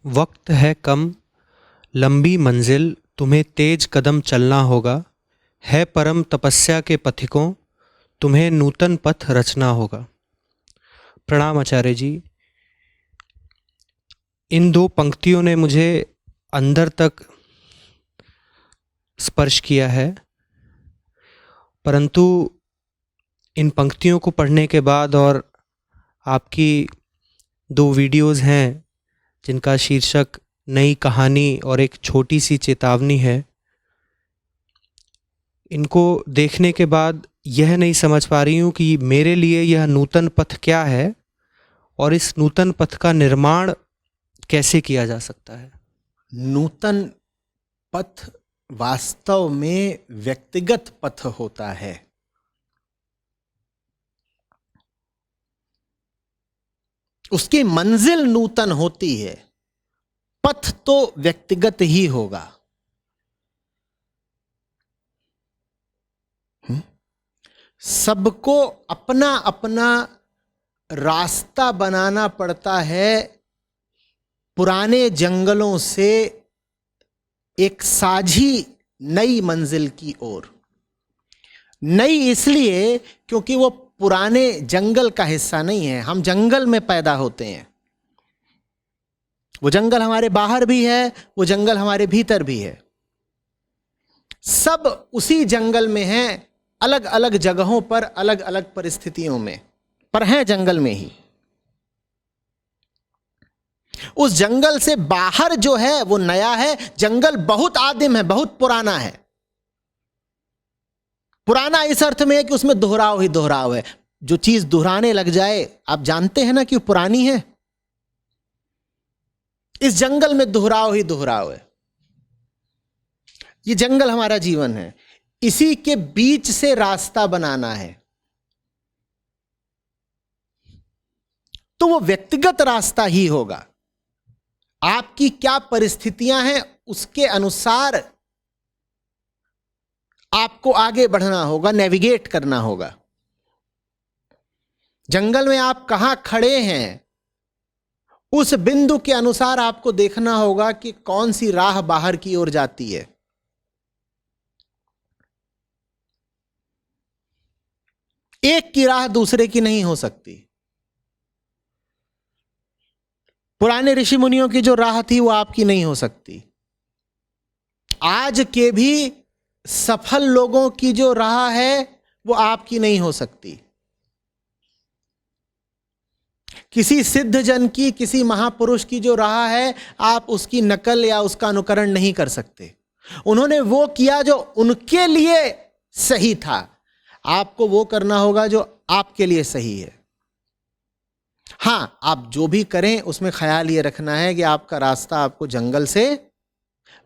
वक्त है कम, लंबी मंजिल तुम्हें तेज कदम चलना होगा। है परम तपस्या के पथिकों, तुम्हें नूतन पथ रचना होगा। प्रणाम आचार्य जी। इन दो पंक्तियों ने मुझे अंदर तक स्पर्श किया है, परंतु इन पंक्तियों को पढ़ने के बाद और आपकी दो वीडियोस हैं जिनका शीर्षक नई कहानी और एक छोटी सी चेतावनी है, इनको देखने के बाद यह नहीं समझ पा रही हूँ कि मेरे लिए यह नूतन पथ क्या है और इस नूतन पथ का निर्माण कैसे किया जा सकता है। नूतन पथ वास्तव में व्यक्तिगत पथ होता है। उसकी मंजिल नूतन होती है, पथ तो व्यक्तिगत ही होगा। सबको अपना अपना रास्ता बनाना पड़ता है पुराने जंगलों से एक साझी नई मंजिल की ओर। नई इसलिए क्योंकि वो पुराने जंगल का हिस्सा नहीं है। हम जंगल में पैदा होते हैं, वो जंगल हमारे बाहर भी है, वो जंगल हमारे भीतर भी है। सब उसी जंगल में हैं, अलग अलग जगहों पर, अलग अलग परिस्थितियों में, पर हैं जंगल में ही। उस जंगल से बाहर जो है वो नया है। जंगल बहुत आदिम है, बहुत पुराना है। पुराना इस अर्थ में है कि उसमें दोहराव ही दोहराव है। जो चीज दोहराने लग जाए, आप जानते हैं ना कि वो पुरानी है। इस जंगल में दोहराव ही दोहराव है। ये जंगल हमारा जीवन है, इसी के बीच से रास्ता बनाना है। तो वो व्यक्तिगत रास्ता ही होगा। आपकी क्या परिस्थितियां हैं उसके अनुसार आपको आगे बढ़ना होगा, नेविगेट करना होगा। जंगल में आप कहां खड़े हैं, उस बिंदु के अनुसार आपको देखना होगा कि कौन सी राह बाहर की ओर जाती है। एक की राह दूसरे की नहीं हो सकती। पुराने ऋषि मुनियों की जो राह थी वो आपकी नहीं हो सकती। आज के भी सफल लोगों की जो राह है वो आपकी नहीं हो सकती। किसी सिद्ध जन की, किसी महापुरुष की जो राह है, आप उसकी नकल या उसका अनुकरण नहीं कर सकते। उन्होंने वो किया जो उनके लिए सही था। आपको वो करना होगा जो आपके लिए सही है। हां, आप जो भी करें उसमें ख्याल ये रखना है कि आपका रास्ता आपको जंगल से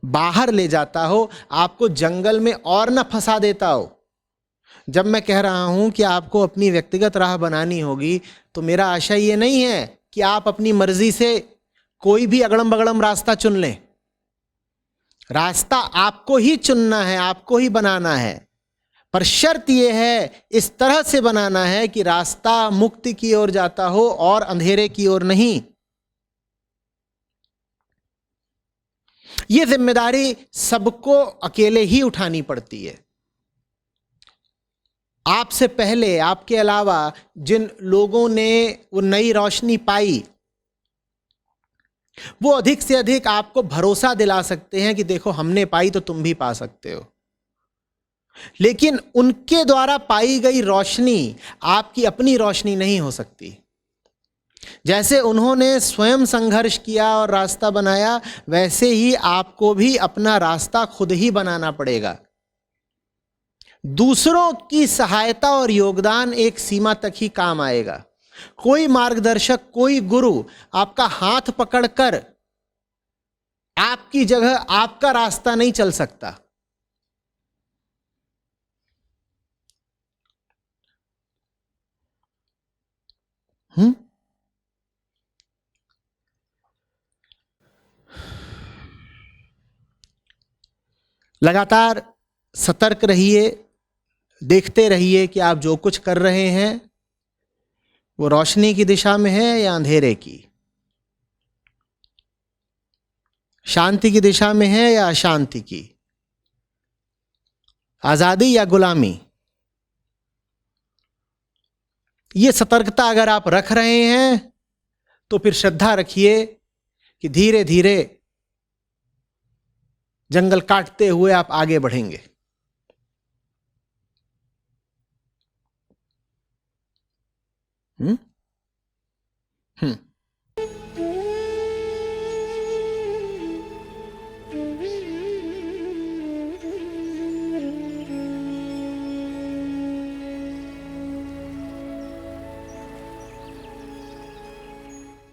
बाहर ले जाता हो, आपको जंगल में और न फंसा देता हो। जब मैं कह रहा हूं कि आपको अपनी व्यक्तिगत राह बनानी होगी, तो मेरा आशय ये नहीं है कि आप अपनी मर्जी से कोई भी अगड़म बगड़म रास्ता चुन लें। रास्ता आपको ही चुनना है, आपको ही बनाना है, पर शर्त यह है इस तरह से बनाना है कि रास्ता मुक्ति की ओर जाता हो और अंधेरे की ओर नहीं। यह जिम्मेदारी सबको अकेले ही उठानी पड़ती है। आपसे पहले, आपके अलावा जिन लोगों ने वो नई रोशनी पाई, वो अधिक से अधिक आपको भरोसा दिला सकते हैं कि देखो हमने पाई तो तुम भी पा सकते हो। लेकिन उनके द्वारा पाई गई रोशनी आपकी अपनी रोशनी नहीं हो सकती। जैसे उन्होंने स्वयं संघर्ष किया और रास्ता बनाया, वैसे ही आपको भी अपना रास्ता खुद ही बनाना पड़ेगा। दूसरों की सहायता और योगदान एक सीमा तक ही काम आएगा। कोई मार्गदर्शक, कोई गुरु आपका हाथ पकड़कर आपकी जगह आपका रास्ता नहीं चल सकता। लगातार सतर्क रहिए, देखते रहिए कि आप जो कुछ कर रहे हैं वो रोशनी की दिशा में है या अंधेरे की। शांति की दिशा में है या अशांति की, आजादी या गुलामी। ये सतर्कता अगर आप रख रहे हैं तो फिर श्रद्धा रखिए कि धीरे धीरे जंगल काटते हुए आप आगे बढ़ेंगे। हम्म।